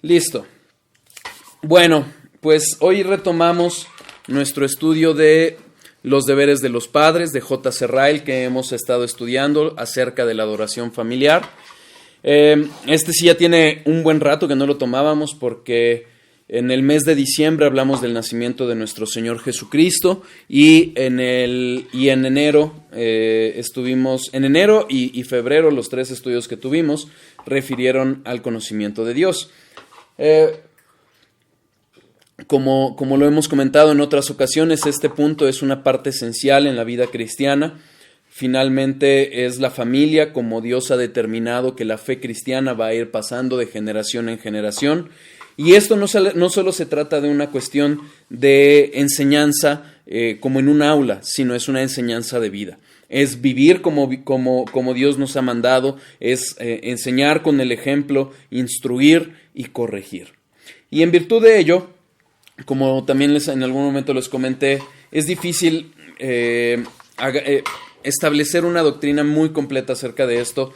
Listo. Bueno, pues hoy retomamos nuestro estudio de los deberes de los padres de J.C. Ryle, que hemos estado estudiando acerca de la adoración familiar. Este sí ya tiene un buen rato que no lo tomábamos, porque en el mes de diciembre hablamos del nacimiento de nuestro Señor Jesucristo y en enero y febrero, los 3 estudios que tuvimos refirieron al conocimiento de Dios. Como lo hemos comentado en otras ocasiones, este punto es una parte esencial en la vida cristiana. Finalmente es la familia como Dios ha determinado que la fe cristiana va a ir pasando de generación en generación. Y esto no solo se trata de una cuestión de enseñanza como en un aula, sino es una enseñanza de vida. Es vivir como Dios nos ha mandado, es enseñar con el ejemplo, instruir y corregir. Y en virtud de ello, como también en algún momento les comenté, es difícil establecer una doctrina muy completa acerca de esto,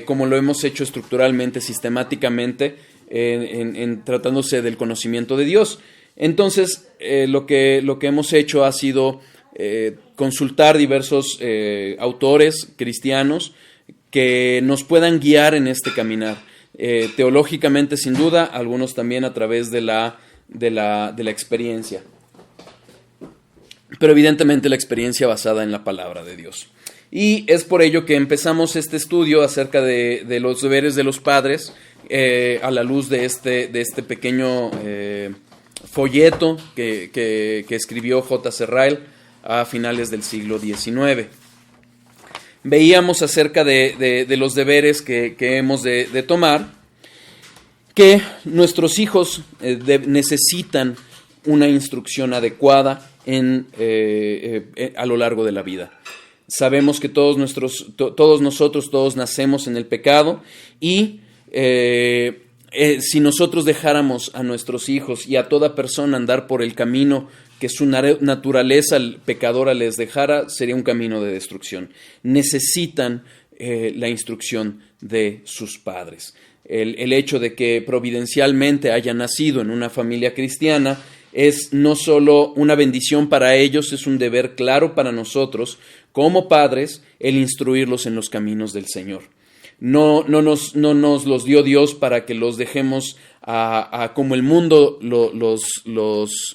como lo hemos hecho estructuralmente, sistemáticamente, en tratándose del conocimiento de Dios. Entonces, lo que hemos hecho ha sido consultar diversos autores cristianos que nos puedan guiar en este caminar. Teológicamente, sin duda, algunos también a través de la experiencia. Pero evidentemente la experiencia basada en la palabra de Dios. Y es por ello que empezamos este estudio acerca de los deberes de los padres a la luz de este pequeño folleto que escribió J.C. Ryle a finales del siglo XIX. Veíamos acerca de los deberes que hemos de tomar, que nuestros hijos necesitan una instrucción adecuada a lo largo de la vida. Sabemos que todos nosotros nacemos en el pecado y si nosotros dejáramos a nuestros hijos y a toda persona andar por el camino que su naturaleza pecadora les dejara, sería un camino de destrucción. Necesitan la instrucción de sus padres. El hecho de que providencialmente hayan nacido en una familia cristiana es no solo una bendición para ellos, es un deber claro para nosotros como padres el instruirlos en los caminos del Señor. No nos los dio Dios para que los dejemos a como el mundo los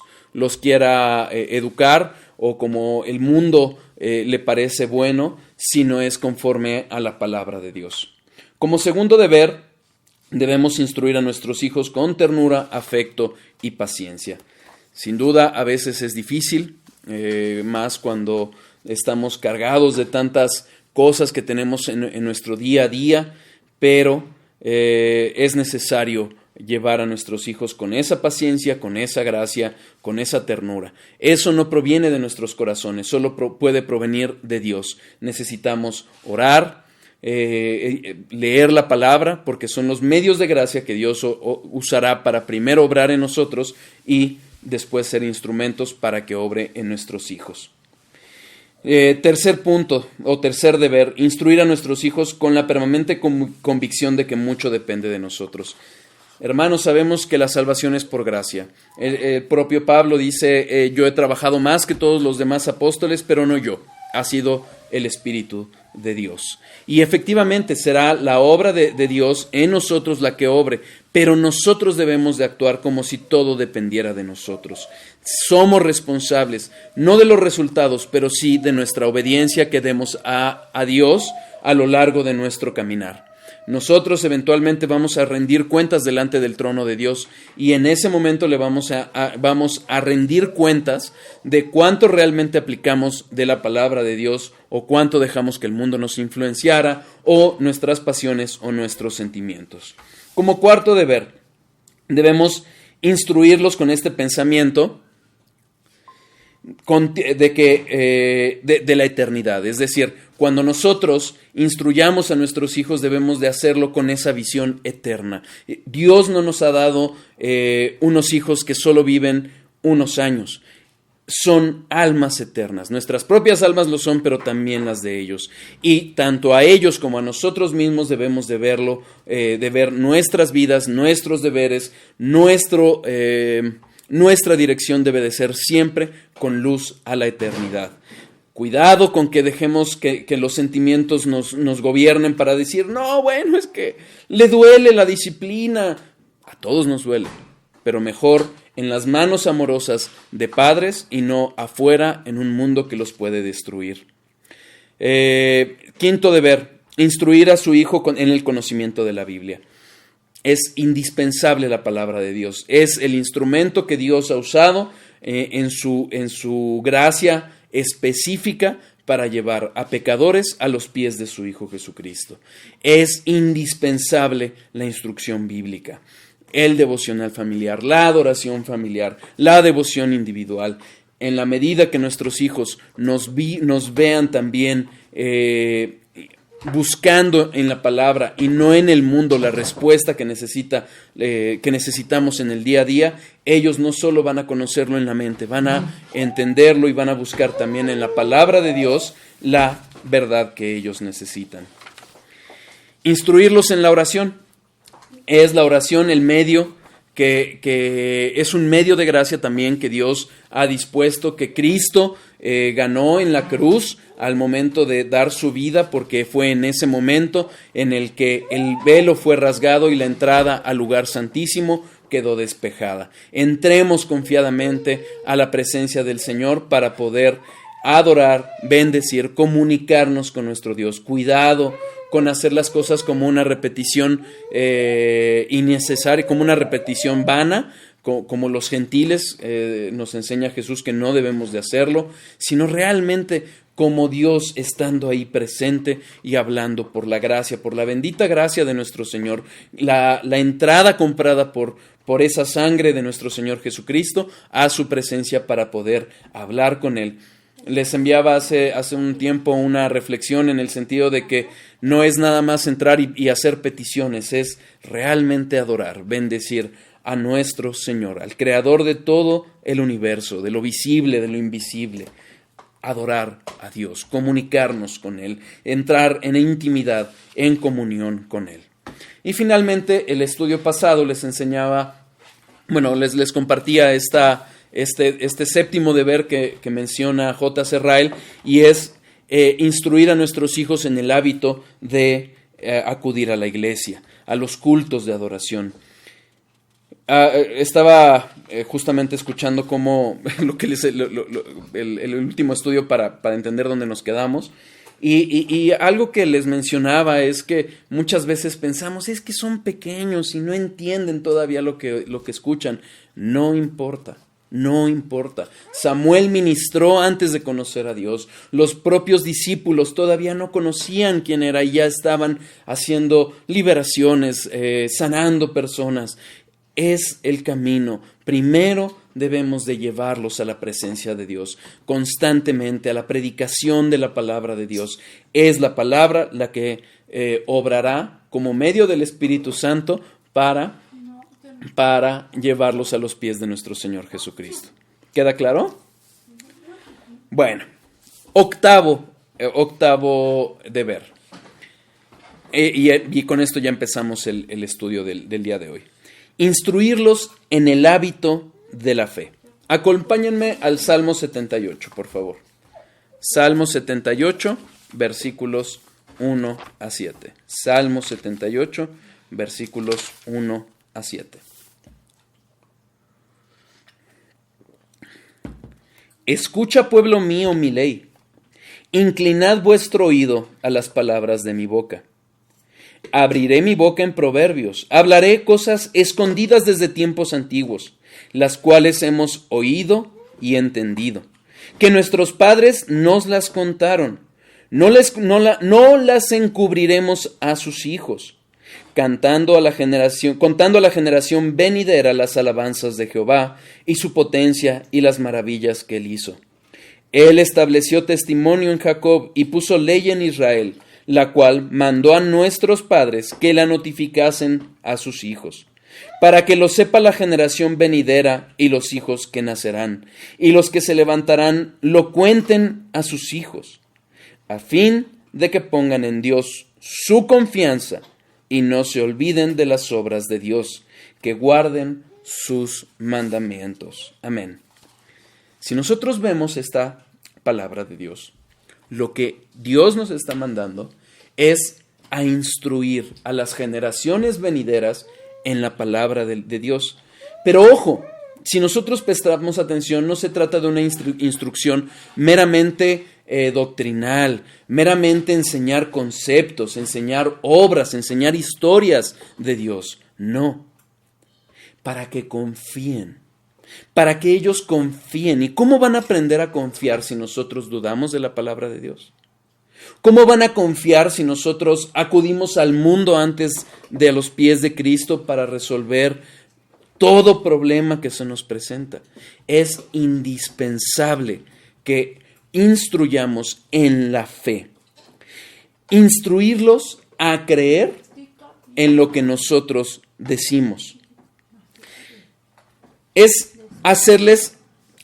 quiera educar o como el mundo le parece bueno, sino es conforme a la palabra de Dios. Como segundo deber, debemos instruir a nuestros hijos con ternura, afecto y paciencia. Sin duda, a veces es difícil, más cuando estamos cargados de tantas cosas que tenemos en nuestro día a día, pero es necesario llevar a nuestros hijos con esa paciencia, con esa gracia, con esa ternura. Eso no proviene de nuestros corazones, solo puede provenir de Dios. Necesitamos orar, leer la palabra, porque son los medios de gracia que Dios usará para primero obrar en nosotros y después ser instrumentos para que obre en nuestros hijos. Tercer punto o tercer deber, instruir a nuestros hijos con la permanente convicción de que mucho depende de nosotros. Hermanos, sabemos que la salvación es por gracia. El propio Pablo dice, yo he trabajado más que todos los demás apóstoles, pero no yo, ha sido el Espíritu de Dios. Y efectivamente será la obra de Dios en nosotros la que obre, pero nosotros debemos de actuar como si todo dependiera de nosotros. Somos responsables, no de los resultados, pero sí de nuestra obediencia que demos a Dios a lo largo de nuestro caminar. Nosotros eventualmente vamos a rendir cuentas delante del trono de Dios y en ese momento le vamos a rendir cuentas de cuánto realmente aplicamos de la palabra de Dios o cuánto dejamos que el mundo nos influenciara o nuestras pasiones o nuestros sentimientos. Como cuarto deber, debemos instruirlos con este pensamiento de la eternidad. Es decir, cuando nosotros instruyamos a nuestros hijos debemos de hacerlo con esa visión eterna. Dios no nos ha dado unos hijos que solo viven unos años. son almas eternas. Nuestras propias almas lo son, pero también las de ellos. Y tanto a ellos como a nosotros mismos debemos de verlo, de ver nuestras vidas, nuestros deberes, nuestra dirección debe de ser siempre con luz a la eternidad. Cuidado con que dejemos que los sentimientos nos gobiernen para decir, no, bueno, es que le duele la disciplina. A todos nos duele, pero mejor en las manos amorosas de padres y no afuera en un mundo que los puede destruir. Quinto deber, instruir a su hijo en el conocimiento de la Biblia. Es indispensable la palabra de Dios. Es el instrumento que Dios ha usado en su gracia específica para llevar a pecadores a los pies de su Hijo Jesucristo. Es indispensable la instrucción bíblica. El devocional familiar, la adoración familiar, la devoción individual. En la medida que nuestros hijos nos vean también buscando en la palabra y no en el mundo la respuesta que necesitamos en el día a día, ellos no solo van a conocerlo en la mente, van a entenderlo y van a buscar también en la palabra de Dios la verdad que ellos necesitan. Instruirlos en la oración. Es la oración el medio que es un medio de gracia también que Dios ha dispuesto, que Cristo ganó en la cruz al momento de dar su vida, porque fue en ese momento en el que el velo fue rasgado y la entrada al lugar santísimo quedó despejada. Entremos confiadamente a la presencia del Señor para poder adorar, bendecir, comunicarnos con nuestro Dios. Cuidado con hacer las cosas como una repetición innecesaria, como una repetición vana, como los gentiles, nos enseña Jesús que no debemos de hacerlo, sino realmente como Dios estando ahí presente y hablando por la gracia, por la bendita gracia de nuestro Señor, la entrada comprada por esa sangre de nuestro Señor Jesucristo a su presencia para poder hablar con Él. Les enviaba hace un tiempo una reflexión en el sentido de que no es nada más entrar y hacer peticiones, es realmente adorar, bendecir a nuestro Señor, al Creador de todo el universo, de lo visible, de lo invisible. Adorar a Dios, comunicarnos con Él, entrar en intimidad, en comunión con Él. Y finalmente, el estudio pasado les enseñaba, les compartía este séptimo deber que menciona J. Serrael, y es instruir a nuestros hijos en el hábito de acudir a la iglesia, a los cultos de adoración. Estaba justamente escuchando cómo el último estudio para entender dónde nos quedamos, y algo que les mencionaba es que muchas veces pensamos, es que son pequeños y no entienden todavía lo que escuchan. No importa. No importa. Samuel ministró antes de conocer a Dios. Los propios discípulos todavía no conocían quién era y ya estaban haciendo liberaciones, sanando personas. Es el camino. Primero debemos de llevarlos a la presencia de Dios, constantemente a la predicación de la palabra de Dios. Es la palabra la que obrará como medio del Espíritu Santo para llevarlos a los pies de nuestro Señor Jesucristo. ¿Queda claro? Bueno, octavo deber. Y con esto ya empezamos el estudio del día de hoy. Instruirlos en el hábito de la fe. Acompáñenme al Salmo 78, por favor. Salmo 78, versículos 1 a 7. Salmo 78, versículos 1 a 7. Escucha, pueblo mío, mi ley. Inclinad vuestro oído a las palabras de mi boca. Abriré mi boca en proverbios, hablaré cosas escondidas desde tiempos antiguos, las cuales hemos oído y entendido, que nuestros padres nos las contaron. No las encubriremos a sus hijos, contando a la generación venidera las alabanzas de Jehová y su potencia y las maravillas que él hizo. Él estableció testimonio en Jacob y puso ley en Israel, la cual mandó a nuestros padres que la notificasen a sus hijos, para que lo sepa la generación venidera y los hijos que nacerán, y los que se levantarán lo cuenten a sus hijos, a fin de que pongan en Dios su confianza y no se olviden de las obras de Dios, que guarden sus mandamientos. Amén. Si nosotros vemos esta palabra de Dios, lo que Dios nos está mandando es a instruir a las generaciones venideras en la palabra de Dios. Pero ojo, si nosotros prestamos atención, no se trata de una instrucción meramente doctrinal, meramente enseñar conceptos, enseñar obras, enseñar historias de Dios. No, para que confíen, para que ellos confíen. ¿Y cómo van a aprender a confiar si nosotros dudamos de la palabra de Dios? ¿Cómo van a confiar si nosotros acudimos al mundo antes de los pies de Cristo para resolver todo problema que se nos presenta? Es indispensable que instruyamos en la fe. Instruirlos a creer en lo que nosotros decimos. Es hacerles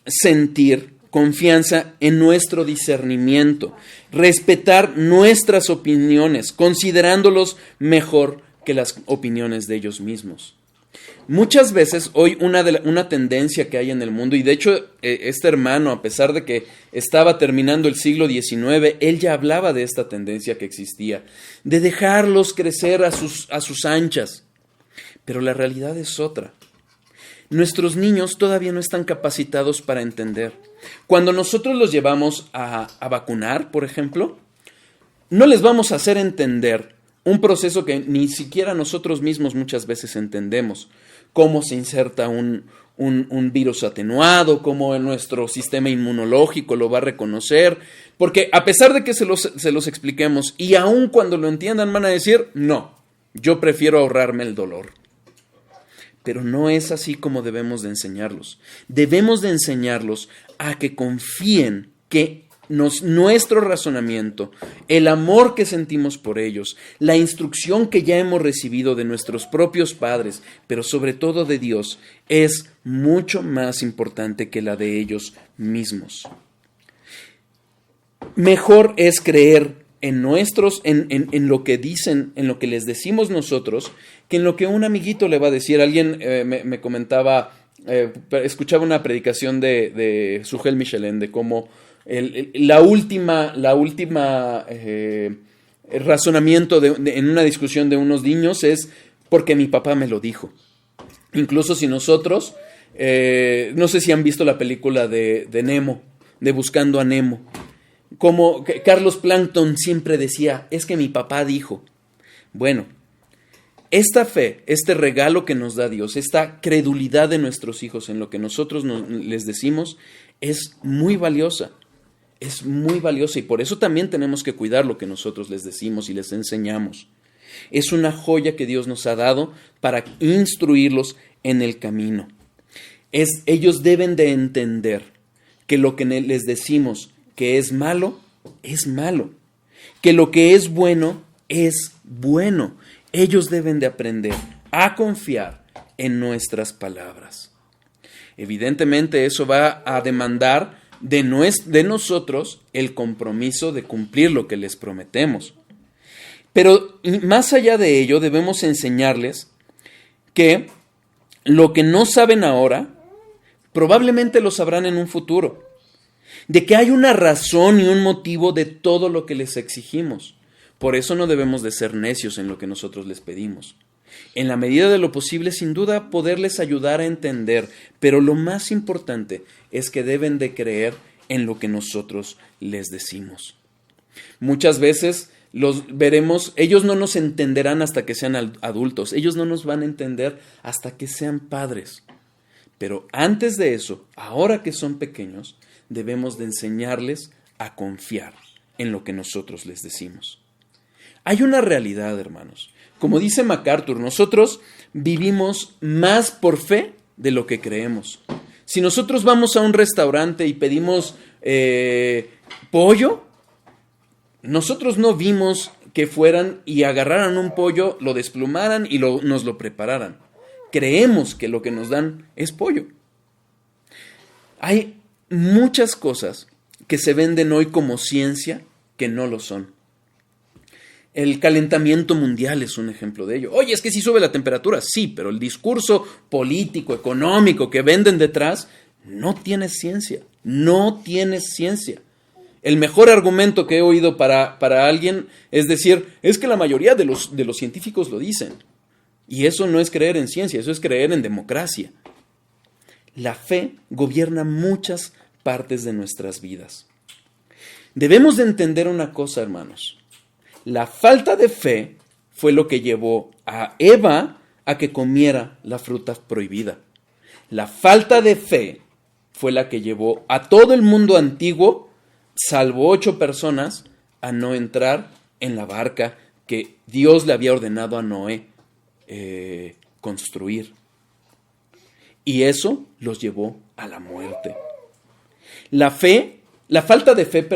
sentir confianza en nuestro discernimiento, respetar nuestras opiniones, considerándolos mejor que las opiniones de ellos mismos. Muchas veces hoy una tendencia que hay en el mundo, y de hecho este hermano, a pesar de que estaba terminando el siglo XIX, él ya hablaba de esta tendencia que existía, de dejarlos crecer a sus anchas. Pero la realidad es otra. Nuestros niños todavía no están capacitados para entender. Cuando nosotros los llevamos a vacunar, por ejemplo, no les vamos a hacer entender un proceso que ni siquiera nosotros mismos muchas veces entendemos. Cómo se inserta un virus atenuado, cómo nuestro sistema inmunológico lo va a reconocer. Porque a pesar de que se los expliquemos y aun cuando lo entiendan van a decir, no, yo prefiero ahorrarme el dolor. Pero no es así como debemos de enseñarlos. Debemos de enseñarlos a que confíen que nuestro razonamiento, el amor que sentimos por ellos, la instrucción que ya hemos recibido de nuestros propios padres, pero sobre todo de Dios, es mucho más importante que la de ellos mismos. Mejor es creer en lo que dicen, en lo que les decimos nosotros, que en lo que un amiguito le va a decir. Alguien me comentaba, escuchaba una predicación de Sujel Michelén, de cómo la última razonamiento en una discusión de unos niños es porque mi papá me lo dijo. Incluso si nosotros, no sé si han visto la película de Nemo, de Buscando a Nemo, como Carlos Plankton siempre decía, es que mi papá dijo. Bueno, esta fe, este regalo que nos da Dios, esta credulidad de nuestros hijos en lo que nosotros les decimos, es muy valiosa. Es muy valiosa y por eso también tenemos que cuidar lo que nosotros les decimos y les enseñamos. Es una joya que Dios nos ha dado para instruirlos en el camino. Ellos deben de entender que lo que les decimos que es malo, que lo que es bueno, es bueno. Ellos deben de aprender a confiar en nuestras palabras. Evidentemente eso va a demandar de nosotros el compromiso de cumplir lo que les prometemos. Pero más allá de ello, debemos enseñarles que lo que no saben ahora, probablemente lo sabrán en un futuro. De que hay una razón y un motivo de todo lo que les exigimos. Por eso no debemos de ser necios en lo que nosotros les pedimos. En la medida de lo posible, sin duda, poderles ayudar a entender, pero lo más importante es que deben de creer en lo que nosotros les decimos. Muchas veces los veremos, ellos no nos entenderán hasta que sean adultos, ellos no nos van a entender hasta que sean padres. Pero antes de eso, ahora que son pequeños, debemos de enseñarles a confiar en lo que nosotros les decimos. Hay una realidad, hermanos. Como dice MacArthur, nosotros vivimos más por fe de lo que creemos. Si nosotros vamos a un restaurante y pedimos pollo, nosotros no vimos que fueran y agarraran un pollo, lo desplumaran y nos lo prepararan. creemos que lo que nos dan es pollo. Hay muchas cosas que se venden hoy como ciencia que no lo son. El calentamiento mundial es un ejemplo de ello. Oye, es que sí sube la temperatura, sí, pero el discurso político, económico que venden detrás no tiene ciencia, no tiene ciencia. El mejor argumento que he oído para alguien es decir, es que la mayoría de los científicos lo dicen. Y eso no es creer en ciencia, eso es creer en democracia. La fe gobierna muchas partes de nuestras vidas. Debemos de entender una cosa, hermanos. La falta de fe fue lo que llevó a Eva a que comiera la fruta prohibida. La falta de fe fue la que llevó a todo el mundo antiguo, salvo 8 personas, a no entrar en la barca que Dios le había ordenado a Noé construir. Y eso los llevó a la muerte. La falta de fe,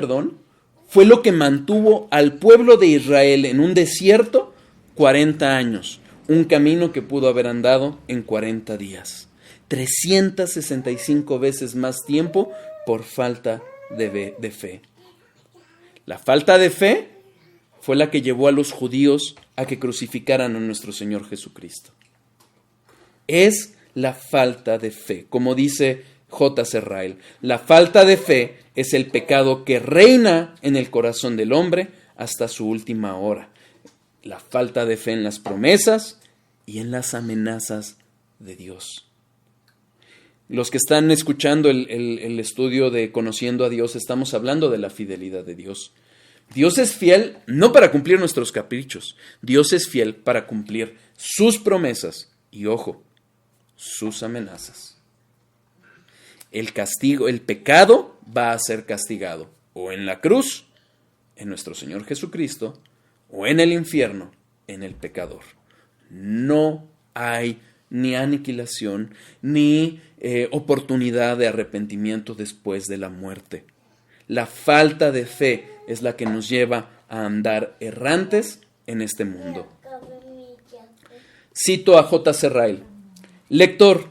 fue lo que mantuvo al pueblo de Israel en un desierto 40 años, un camino que pudo haber andado en 40 días. 365 veces más tiempo por falta de fe. La falta de fe fue la que llevó a los judíos a que crucificaran a nuestro Señor Jesucristo. Es la falta de fe, como dice J.C. Ryle, la falta de fe es el pecado que reina en el corazón del hombre hasta su última hora. La falta de fe en las promesas y en las amenazas de Dios. Los que están escuchando el estudio de Conociendo a Dios, estamos hablando de la fidelidad de Dios. Dios es fiel no para cumplir nuestros caprichos, Dios es fiel para cumplir sus promesas y, ojo, sus amenazas. El castigo, el pecado va a ser castigado o en la cruz, en nuestro Señor Jesucristo, o en el infierno, en el pecador. No hay ni aniquilación, ni oportunidad de arrepentimiento después de la muerte. La falta de fe es la que nos lleva a andar errantes en este mundo. Cito a J.C. Ryle. Lector,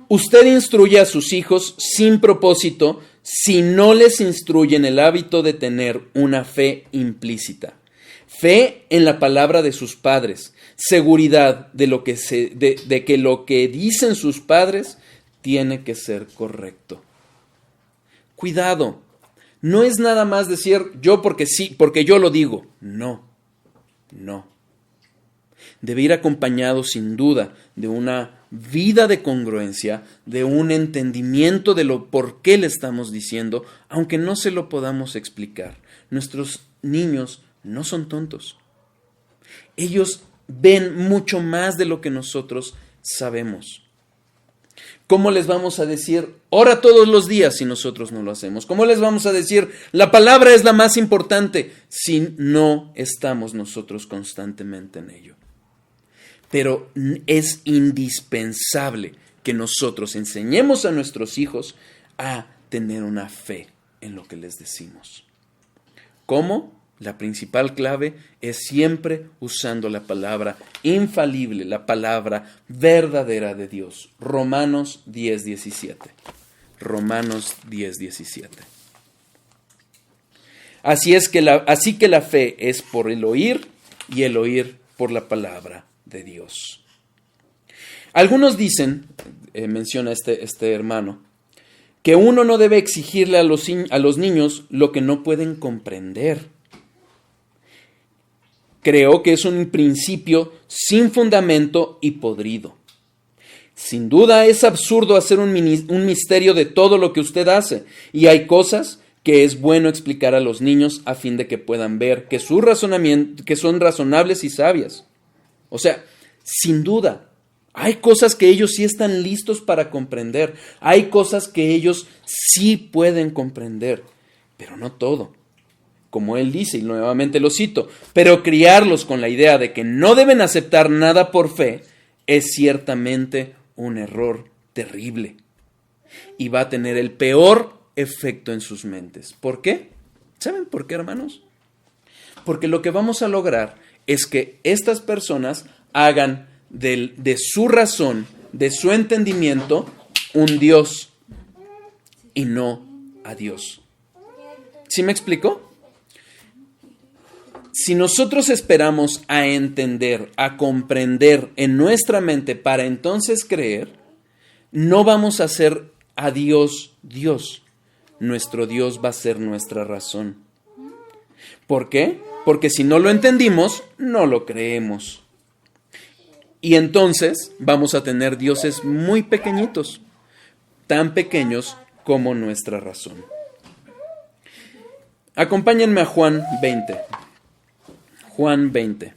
usted instruye a sus hijos sin propósito si no les instruye en el hábito de tener una fe implícita. Fe en la palabra de sus padres, seguridad de que lo que dicen sus padres tiene que ser correcto. Cuidado, no es nada más decir yo porque sí, porque yo lo digo. No. Debe ir acompañado sin duda de una vida de congruencia, de un entendimiento de lo por qué le estamos diciendo, aunque no se lo podamos explicar. Nuestros niños no son tontos. Ellos ven mucho más de lo que nosotros sabemos. ¿Cómo les vamos a decir, ora todos los días si nosotros no lo hacemos? ¿Cómo les vamos a decir, la palabra es la más importante si no estamos nosotros constantemente en ello? Pero es indispensable que nosotros enseñemos a nuestros hijos a tener una fe en lo que les decimos. ¿Cómo? La principal clave es siempre usando la palabra infalible, la palabra verdadera de Dios. Romanos 10:17. Romanos 10:17. Así que la fe es por el oír y el oír por la palabra de Dios. Algunos dicen, menciona este hermano, que uno no debe exigirle a los niños lo que no pueden comprender. Creo que es un principio sin fundamento y podrido. Sin duda es absurdo hacer un misterio de todo lo que usted hace, y hay cosas que es bueno explicar a los niños a fin de que puedan ver que son razonables y sabias. O sea, sin duda, hay cosas que ellos sí están listos para comprender, hay cosas que ellos sí pueden comprender, pero no todo. Como él dice, y nuevamente lo cito, pero criarlos con la idea de que no deben aceptar nada por fe es ciertamente un error terrible y va a tener el peor efecto en sus mentes. ¿Por qué? ¿Saben por qué, hermanos? Porque lo que vamos a lograr es que estas personas hagan de su razón de su entendimiento un Dios y no a Dios. ¿Sí me explico? Si nosotros esperamos a entender, a comprender en nuestra mente para entonces creer, no vamos a hacer a Dios Dios. Nuestro Dios va a ser nuestra razón. ¿Por qué? Porque si no lo entendimos, no lo creemos. Y entonces vamos a tener dioses muy pequeñitos, tan pequeños como nuestra razón. Acompáñenme a Juan 20. Juan 20.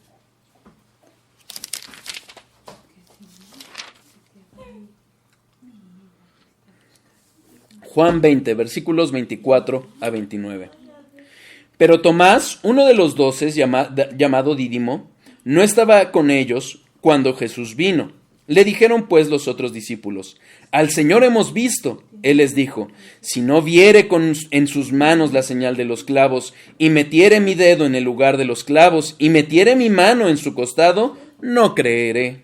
Juan 20, versículos 24 a 29. Pero Tomás, uno de los 12, llamado Dídimo, no estaba con ellos cuando Jesús vino. Le dijeron pues los otros discípulos: al Señor hemos visto. Él les dijo: si no viere en sus manos la señal de los clavos, y metiere mi dedo en el lugar de los clavos, y metiere mi mano en su costado, no creeré.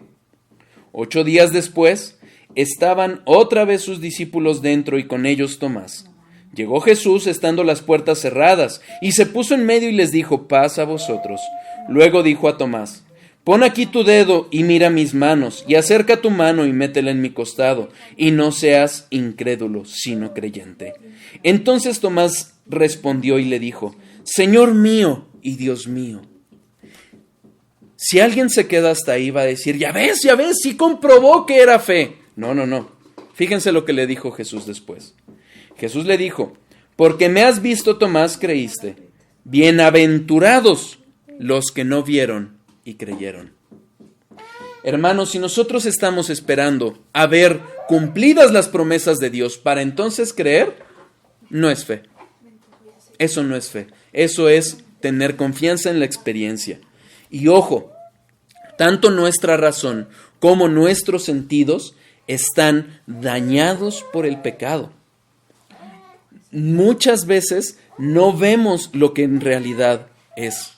8 días después, estaban otra vez sus discípulos dentro y con ellos Tomás. Llegó Jesús estando las puertas cerradas, y se puso en medio y les dijo: paz a vosotros. Luego dijo a Tomás: pon aquí tu dedo y mira mis manos, y acerca tu mano y métela en mi costado, y no seas incrédulo, sino creyente. Entonces Tomás respondió y le dijo: Señor mío y Dios mío. Si alguien se queda hasta ahí va a decir: ya ves, sí comprobó que era fe. No. Fíjense lo que le dijo Jesús después. Jesús le dijo: porque me has visto, Tomás, creíste. Bienaventurados los que no vieron y creyeron. Hermanos, si nosotros estamos esperando a ver cumplidas las promesas de Dios para entonces creer, no es fe. Eso no es fe. Eso es tener confianza en la experiencia. Y ojo, tanto nuestra razón como nuestros sentidos están dañados por el pecado. Muchas veces no vemos lo que en realidad es.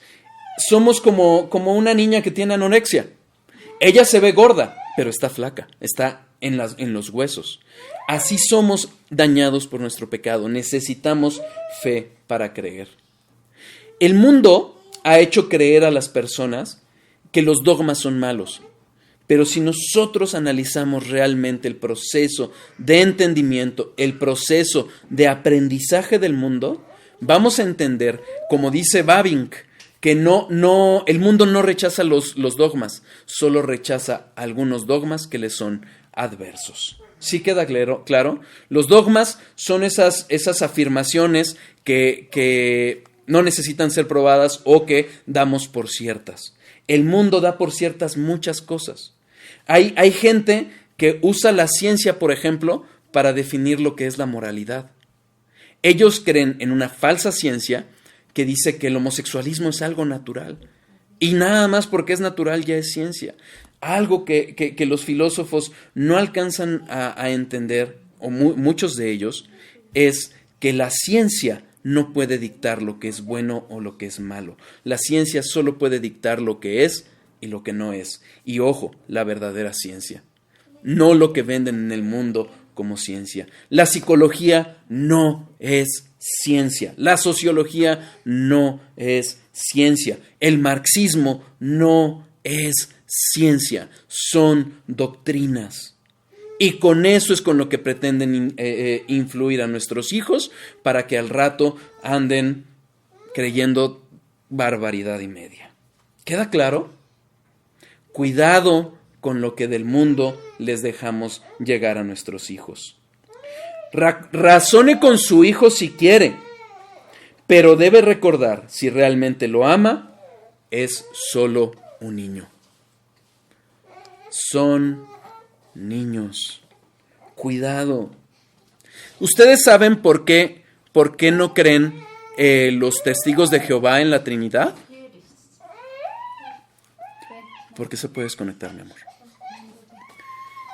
Somos como una niña que tiene anorexia. Ella se ve gorda, pero está flaca, está en los huesos. Así somos dañados por nuestro pecado. Necesitamos fe para creer. El mundo ha hecho creer a las personas que los dogmas son malos. Pero si nosotros analizamos realmente el proceso de entendimiento, el proceso de aprendizaje del mundo, vamos a entender, como dice Bavinck, que el mundo no rechaza los dogmas, solo rechaza algunos dogmas que le son adversos. ¿Sí queda claro? Los dogmas son esas afirmaciones que no necesitan ser probadas o que damos por ciertas. El mundo da por ciertas muchas cosas. Hay gente que usa la ciencia, por ejemplo, para definir lo que es la moralidad. Ellos creen en una falsa ciencia que dice que el homosexualismo es algo natural. Y nada más porque es natural ya es ciencia. Algo que los filósofos no alcanzan a entender, o muchos de ellos, es que la ciencia no puede dictar lo que es bueno o lo que es malo. La ciencia solo puede dictar lo que es y lo que no es. Y ojo, la verdadera ciencia. No lo que venden en el mundo como ciencia. La psicología no es ciencia. La sociología no es ciencia. El marxismo no es ciencia. Son doctrinas. Y con eso es con lo que pretenden influir a nuestros hijos para que al rato anden creyendo barbaridad y media. ¿Queda claro? Cuidado con lo que del mundo les dejamos llegar a nuestros hijos. Razone con su hijo si quiere, pero debe recordar, si realmente lo ama, es solo un niño. Son niños. Cuidado. ¿Ustedes saben por qué no creen los testigos de Jehová en la Trinidad? ¿Por qué se puede desconectar, mi amor?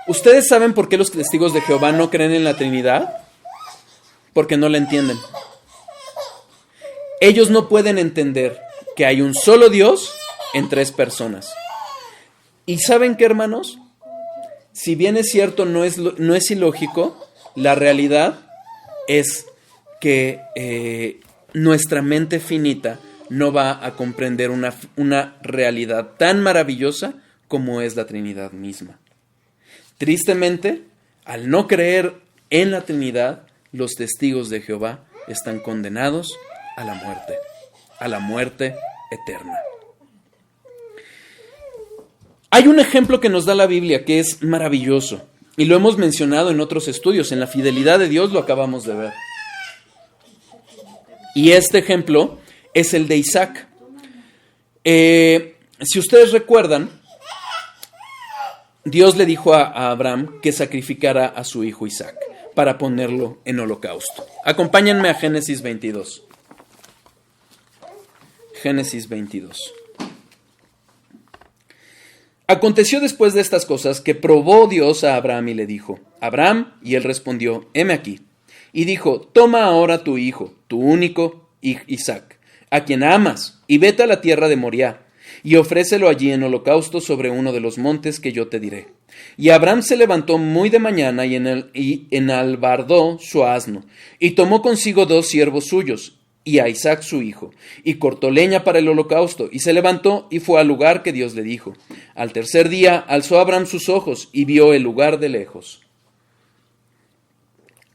¿Ustedes saben por qué los testigos de Jehová no creen en la Trinidad? Porque no la entienden. Ellos no pueden entender que hay un solo Dios en 3 personas. ¿Y saben qué, hermanos? si bien es cierto, no es ilógico, la realidad es que nuestra mente finita no va a comprender una realidad tan maravillosa como es la Trinidad misma. Tristemente, al no creer en la Trinidad, los testigos de Jehová están condenados a la muerte eterna. Hay un ejemplo que nos da la Biblia que es maravilloso, y lo hemos mencionado en otros estudios. En la fidelidad de Dios lo acabamos de ver. Y este ejemplo es el de Isaac. Si ustedes recuerdan, Dios le dijo a Abraham que sacrificara a su hijo Isaac para ponerlo en holocausto. Acompáñenme a Génesis 22. Génesis 22. Aconteció después de estas cosas que probó Dios a Abraham y le dijo: Abraham, y él respondió: heme aquí. Y dijo: toma ahora tu hijo, tu único Isaac, a quien amas, y vete a la tierra de Moriah, y ofrécelo allí en holocausto sobre uno de los montes que yo te diré. Y Abraham se levantó muy de mañana y enalbardó su asno, y tomó consigo 2 siervos suyos, y a Isaac su hijo, y cortó leña para el holocausto, y se levantó y fue al lugar que Dios le dijo. Al tercer día alzó Abraham sus ojos y vio el lugar de lejos.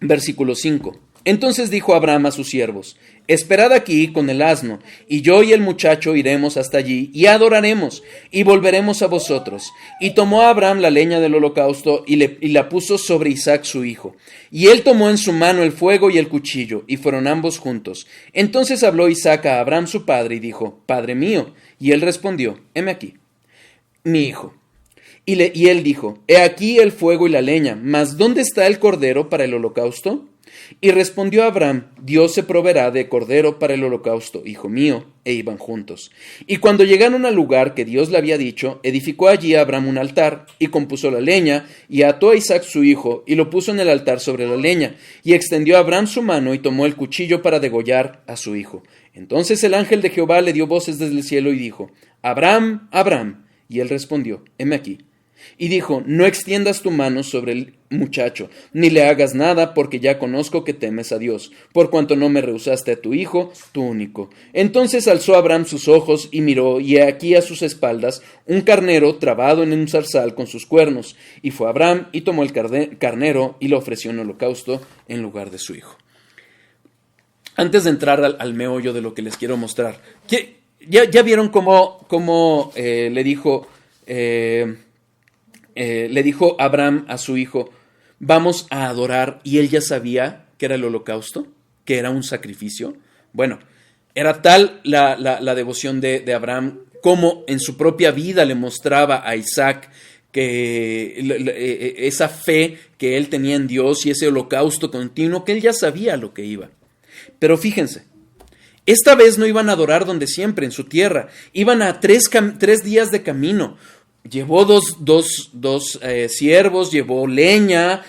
Versículo 5. Entonces dijo Abraham a sus siervos: esperad aquí con el asno, y yo y el muchacho iremos hasta allí, y adoraremos, y volveremos a vosotros. Y tomó Abraham la leña del holocausto, y la puso sobre Isaac su hijo. Y él tomó en su mano el fuego y el cuchillo, y fueron ambos juntos. Entonces habló Isaac a Abraham su padre, y dijo: Padre mío. Y él respondió: heme aquí, mi hijo. Y él dijo: he aquí el fuego y la leña, mas ¿dónde está el cordero para el holocausto? Y respondió Abraham: Dios se proveerá de cordero para el holocausto, hijo mío. E iban juntos. Y cuando llegaron al lugar que Dios le había dicho, edificó allí Abraham un altar, y compuso la leña, y ató a Isaac su hijo, y lo puso en el altar sobre la leña. Y extendió Abraham su mano, y tomó el cuchillo para degollar a su hijo. Entonces el ángel de Jehová le dio voces desde el cielo, y dijo: Abraham, Abraham. Y él respondió: heme aquí. Y dijo: no extiendas tu mano sobre el muchacho, ni le hagas nada, porque ya conozco que temes a Dios, por cuanto no me rehusaste a tu hijo, tu único. Entonces alzó Abraham sus ojos y miró, y he aquí a sus espaldas un carnero trabado en un zarzal con sus cuernos. Y fue Abraham y tomó el carnero y lo ofreció en holocausto en lugar de su hijo. Antes de entrar al meollo de lo que les quiero mostrar, ¿ya vieron cómo le dijo Abraham a su hijo: vamos a adorar? Y él ya sabía que era el holocausto, que era un sacrificio. Bueno, era tal la devoción de Abraham, como en su propia vida le mostraba a Isaac que esa fe que él tenía en Dios y ese holocausto continuo, que él ya sabía lo que iba. Pero fíjense, esta vez no iban a adorar donde siempre, en su tierra. Iban a 3 días de camino. Llevó dos siervos, llevó leña,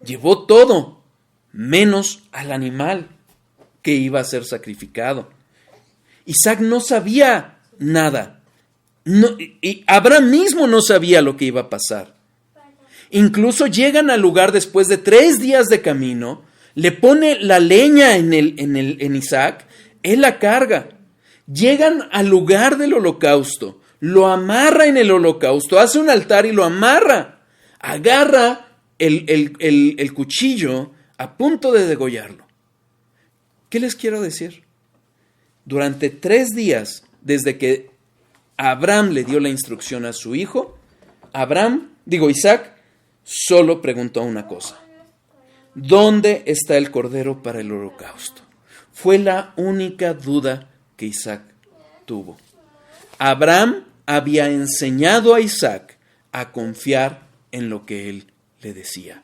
llevó todo, menos al animal que iba a ser sacrificado. Isaac no sabía nada. Y Abraham mismo no sabía lo que iba a pasar. Incluso llegan al lugar después de 3 días de camino, le pone la leña en Isaac, él la carga. Llegan al lugar del holocausto, lo amarra en el holocausto, hace un altar y lo amarra. Agarra el cuchillo a punto de degollarlo. ¿Qué les quiero decir? Durante 3 días, desde que Abraham le dio la instrucción a su hijo, Isaac solo preguntó una cosa: ¿dónde está el cordero para el holocausto? Fue la única duda que Isaac tuvo. Abraham había enseñado a Isaac a confiar en lo que él le decía,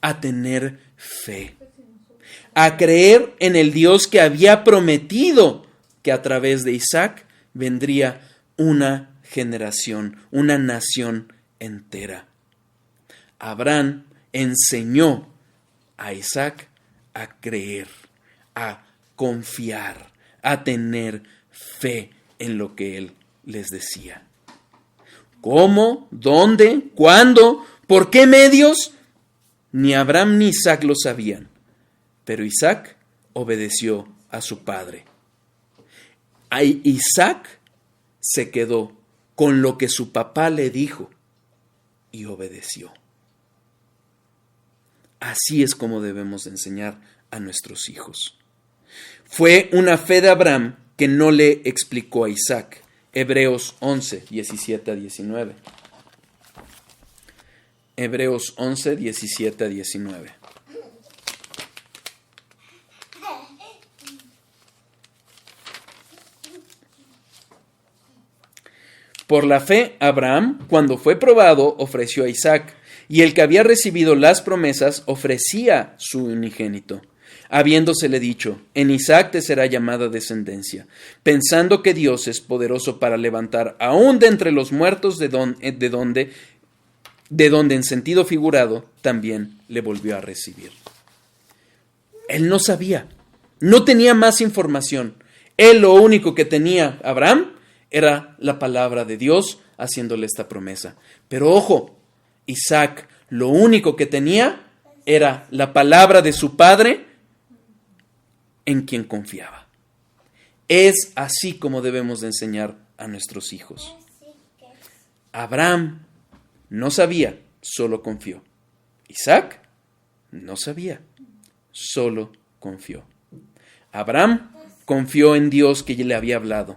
a tener fe, a creer en el Dios que había prometido que a través de Isaac vendría una generación, una nación entera. Abraham enseñó a Isaac a creer, a confiar, a tener fe en lo que él les decía. ¿Cómo? ¿Dónde? ¿Cuándo? ¿Por qué medios? Ni Abraham ni Isaac lo sabían, pero Isaac obedeció a su padre. Isaac se quedó con lo que su papá le dijo y obedeció. Así es como debemos de enseñar a nuestros hijos. Fue una fe de Abraham que no le explicó a Isaac. Hebreos 11, 17 a 19. Hebreos 11, 17 a 19. Por la fe, Abraham, cuando fue probado, ofreció a Isaac, y el que había recibido las promesas ofrecía su unigénito, habiéndosele dicho, en Isaac te será llamada descendencia, pensando que Dios es poderoso para levantar aún de entre los muertos de donde en sentido figurado también le volvió a recibir. Él no sabía, no tenía más información. Él lo único que tenía, Abraham, era la palabra de Dios haciéndole esta promesa. Pero ojo, Isaac lo único que tenía era la palabra de su padre en quien confiaba. Es así como debemos de enseñar a nuestros hijos. Abraham no sabía, solo confió. Isaac no sabía, solo confió. Abraham confió en Dios que le había hablado.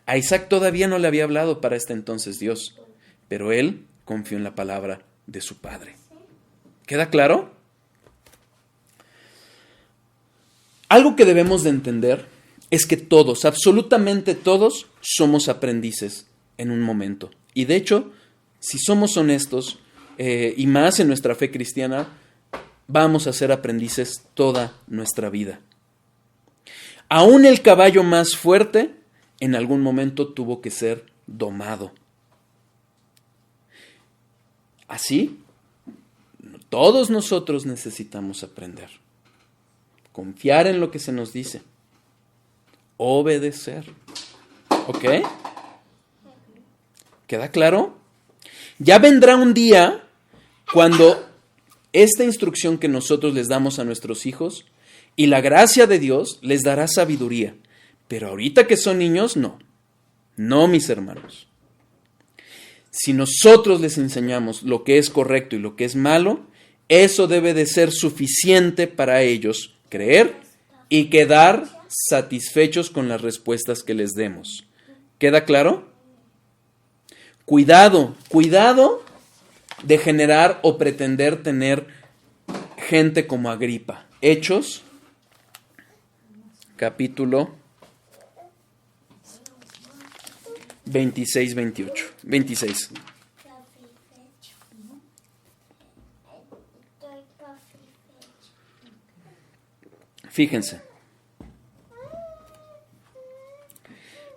A Isaac todavía no le había hablado para este entonces Dios, pero él confió en la palabra de su padre. ¿Queda claro? Algo que debemos de entender es que todos, absolutamente todos, somos aprendices en un momento. Y de hecho, si somos honestos, y más en nuestra fe cristiana, vamos a ser aprendices toda nuestra vida. Aún el caballo más fuerte, en algún momento tuvo que ser domado. Así, todos nosotros necesitamos aprender. Confiar en lo que se nos dice. Obedecer. ¿Ok? ¿Queda claro? Ya vendrá un día cuando esta instrucción que nosotros les damos a nuestros hijos y la gracia de Dios les dará sabiduría. Pero ahorita que son niños, no. No, mis hermanos. Si nosotros les enseñamos lo que es correcto y lo que es malo, eso debe de ser suficiente para ellos creer y quedar satisfechos con las respuestas que les demos. ¿Queda claro? Cuidado de generar o pretender tener gente como Agripa. Hechos, capítulo 26. Fíjense.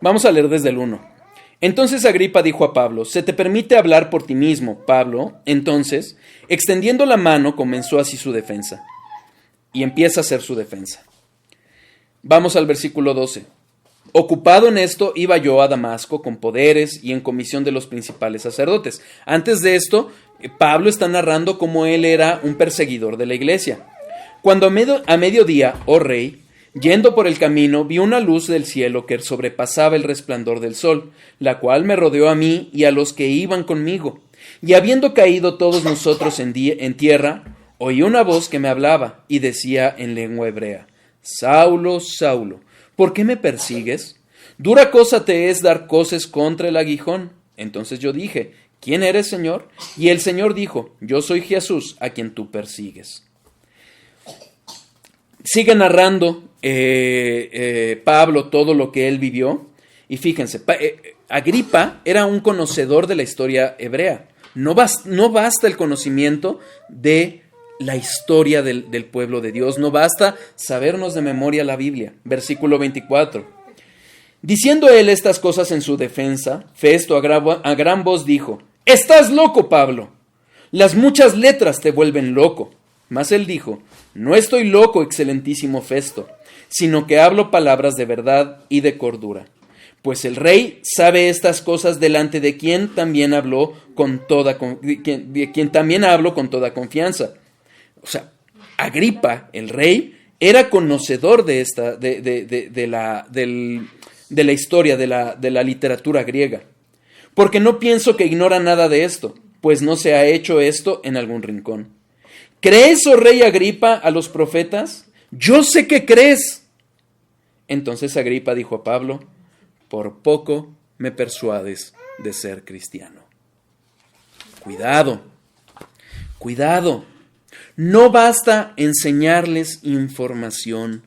Vamos a leer desde el 1. Entonces Agripa dijo a Pablo, ¿se te permite hablar por ti mismo, Pablo? Entonces, extendiendo la mano, comenzó así su defensa. Y empieza a hacer su defensa. Vamos al versículo 12. Ocupado en esto, iba yo a Damasco con poderes y en comisión de los principales sacerdotes. Antes de esto, Pablo está narrando cómo él era un perseguidor de la iglesia. Cuando a mediodía, oh rey, yendo por el camino, vi una luz del cielo que sobrepasaba el resplandor del sol, la cual me rodeó a mí y a los que iban conmigo. Y habiendo caído todos nosotros en tierra, oí una voz que me hablaba y decía en lengua hebrea, Saulo, Saulo, ¿por qué me persigues? Dura cosa te es dar coces contra el aguijón. Entonces yo dije, ¿quién eres, Señor? Y el Señor dijo, yo soy Jesús, a quien tú persigues. Sigue narrando Pablo todo lo que él vivió. Y fíjense, Agripa era un conocedor de la historia hebrea. No basta el conocimiento de la historia del pueblo de Dios. No basta sabernos de memoria la Biblia. Versículo 24. Diciendo él estas cosas en su defensa, Festo a gran voz dijo, «¡Estás loco, Pablo! Las muchas letras te vuelven loco». Mas él dijo, «No estoy loco, excelentísimo Festo, sino que hablo palabras de verdad y de cordura. pues el rey sabe estas cosas delante de quien también habló quien también hablo con toda confianza. O sea, Agripa, el rey, era conocedor de la historia, de la literatura griega. Porque no pienso que ignora nada de esto, pues no se ha hecho esto en algún rincón. ¿Crees, oh rey Agripa, a los profetas? Yo sé que crees. Entonces Agripa dijo a Pablo, por poco me persuades de ser cristiano. Cuidado, cuidado. No basta enseñarles información.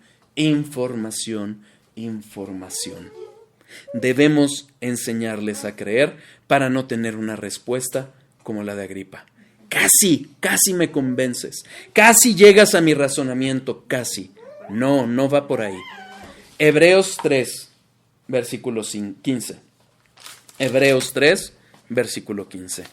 Debemos enseñarles a creer para no tener una respuesta como la de Agripa. Casi me convences. Casi llegas a mi razonamiento, casi. No va por ahí. Hebreos 3, versículo 15. Hebreos 3, versículo 15.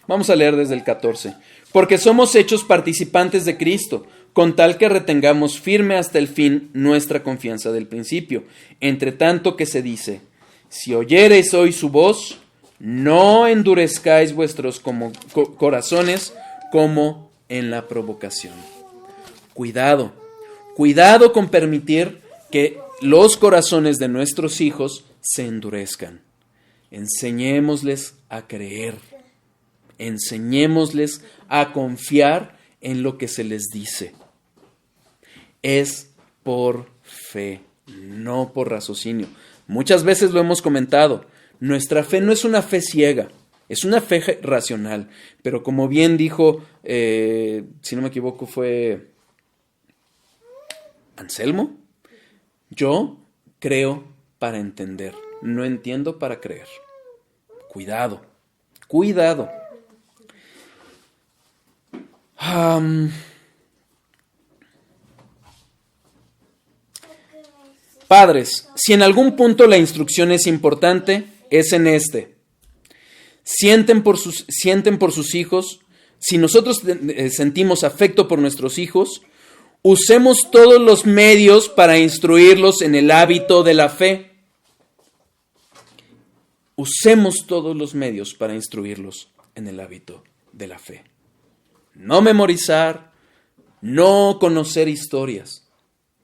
Vamos a leer desde el 14. Porque somos hechos participantes de Cristo, con tal que retengamos firme hasta el fin nuestra confianza del principio. Entre tanto que se dice, si oyereis hoy su voz, no endurezcáis vuestros corazones como en la provocación. Cuidado con permitir que los corazones de nuestros hijos se endurezcan. Enseñémosles a creer. Enseñémosles a confiar en lo que se les dice. Es por fe, no por raciocinio. Muchas veces lo hemos comentado. Nuestra fe no es una fe ciega, es una fe racional. Pero como bien dijo, si no me equivoco fue Anselmo, yo creo para entender, no entiendo para creer. Cuidado. Padres, si en algún punto la instrucción es importante, es en este. Sienten por sus hijos. Si nosotros sentimos afecto por nuestros hijos, usemos todos los medios para instruirlos en el hábito de la fe. Usemos todos los medios para instruirlos en el hábito de la fe. No memorizar, no conocer historias,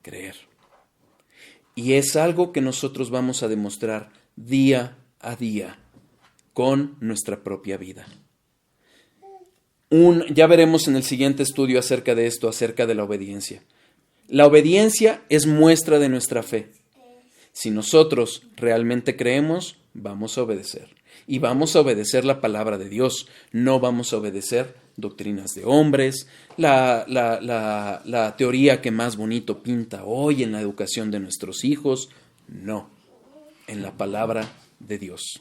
creer. Y es algo que nosotros vamos a demostrar día a día con nuestra propia vida. Ya veremos en el siguiente estudio acerca de esto, acerca de la obediencia. La obediencia es muestra de nuestra fe. Si nosotros realmente creemos, vamos a obedecer. Y vamos a obedecer la palabra de Dios. No vamos a obedecer doctrinas de hombres, la teoría que más bonito pinta hoy en la educación de nuestros hijos. No, en la palabra de Dios.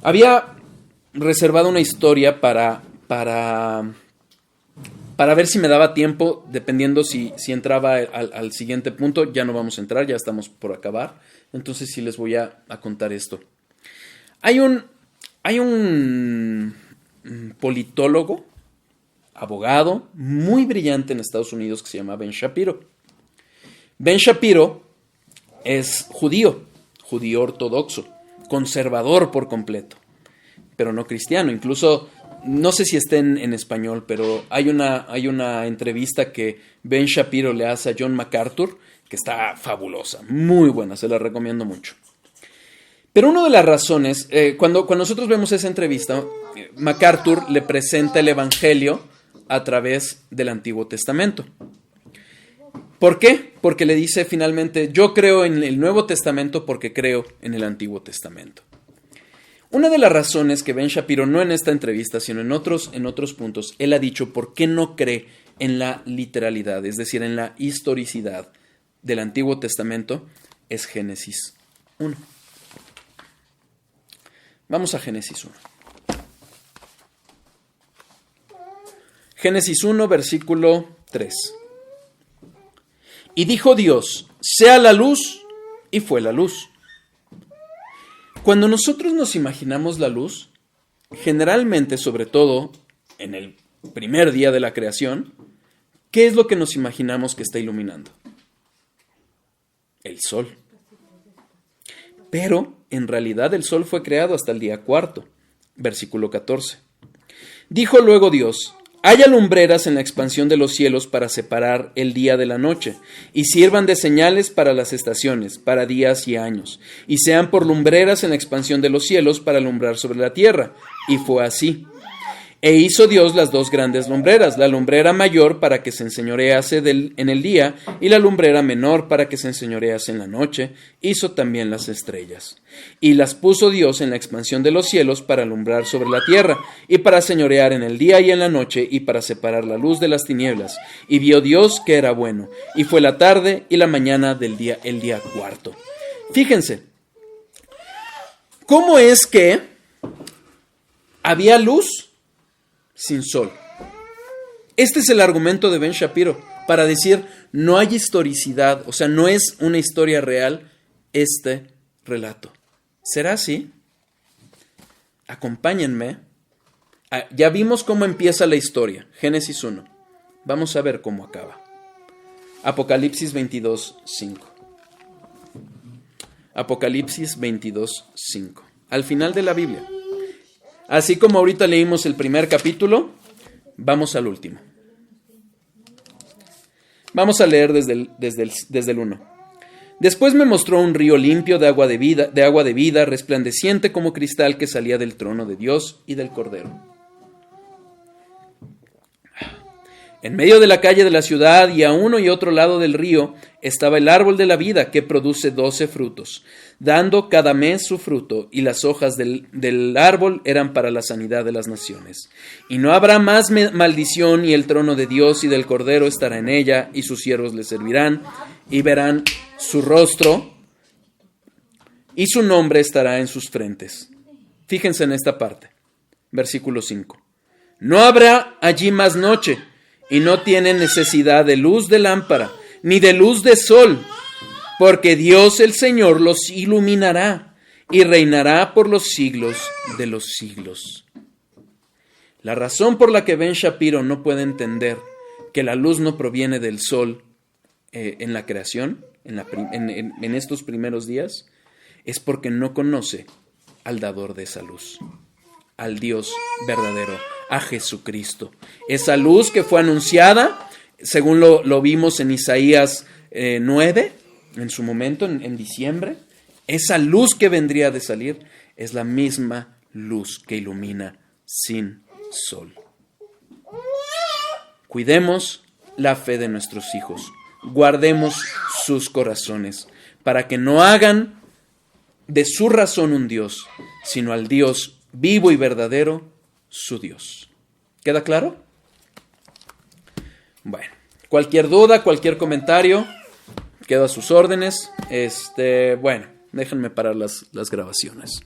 Había reservado una historia para ver si me daba tiempo, dependiendo si entraba al siguiente punto. Ya no vamos a entrar, ya estamos por acabar. Entonces sí les voy a contar esto. Hay un politólogo, abogado, muy brillante en Estados Unidos que se llama Ben Shapiro. Ben Shapiro es judío ortodoxo, conservador por completo, pero no cristiano. Incluso, no sé si está en español, pero hay una entrevista que Ben Shapiro le hace a John MacArthur, que está fabulosa, muy buena, se la recomiendo mucho. Pero una de las razones, cuando nosotros vemos esa entrevista, MacArthur le presenta el Evangelio a través del Antiguo Testamento. ¿Por qué? Porque le dice finalmente, yo creo en el Nuevo Testamento porque creo en el Antiguo Testamento. Una de las razones que Ben Shapiro, no en esta entrevista, sino en otros puntos, él ha dicho por qué no cree en la literalidad, es decir, en la historicidad del Antiguo Testamento, es Génesis 1. Vamos a Génesis 1. Génesis 1, versículo 3. Y dijo Dios, sea la luz, y fue la luz. Cuando nosotros nos imaginamos la luz, generalmente, sobre todo en el primer día de la creación, ¿qué es lo que nos imaginamos que está iluminando? El sol. Pero en realidad el sol fue creado hasta el día cuarto. Versículo 14. Dijo luego Dios: haya lumbreras en la expansión de los cielos para separar el día de la noche, y sirvan de señales para las estaciones, para días y años, y sean por lumbreras en la expansión de los cielos para alumbrar sobre la tierra. Y fue así. E hizo Dios las dos grandes lumbreras, la lumbrera mayor para que se enseñorease en el día, y la lumbrera menor para que se enseñorease en la noche. Hizo también las estrellas. Y las puso Dios en la expansión de los cielos para alumbrar sobre la tierra, y para señorear en el día y en la noche, y para separar la luz de las tinieblas. Y vio Dios que era bueno. Y fue la tarde y la mañana el día cuarto. Fíjense, ¿cómo es que había luz sin sol? Este es el argumento de Ben Shapiro para decir no hay historicidad, o sea, no es una historia real este relato. ¿Será así? Acompáñenme. Ya vimos cómo empieza la historia, Génesis 1. Vamos a ver cómo acaba. Apocalipsis 22:5. Apocalipsis 22:5. Al final de la Biblia. Así como ahorita leímos el primer capítulo, vamos al último. Vamos a leer desde el 1. Después me mostró un río limpio de agua de vida, resplandeciente como cristal, que salía del trono de Dios y del Cordero. En medio de la calle de la ciudad y a uno y otro lado del río estaba el árbol de la vida, que produce 12 frutos, dando cada mes su fruto, y las hojas del árbol eran para la sanidad de las naciones. Y no habrá más maldición, y el trono de Dios y del Cordero estará en ella, y sus siervos le servirán, y verán su rostro, y su nombre estará en sus frentes. Fíjense en esta parte, versículo 5. No habrá allí más noche, y no tienen necesidad de luz de lámpara, ni de luz de sol, porque Dios el Señor los iluminará, y reinará por los siglos de los siglos. La razón por la que Ben Shapiro no puede entender que la luz no proviene del sol en la creación, en estos primeros días, es porque no conoce al dador de esa luz, al Dios verdadero, a Jesucristo. Esa luz que fue anunciada, según lo vimos en Isaías 9, en su momento, en diciembre, esa luz que vendría de salir es la misma luz que ilumina sin sol. Cuidemos la fe de nuestros hijos, guardemos sus corazones, para que no hagan de su razón un Dios, sino al Dios vivo y verdadero, su Dios. ¿Queda claro? Bueno, cualquier duda, cualquier comentario, quedo a sus órdenes. Bueno, déjenme parar las grabaciones.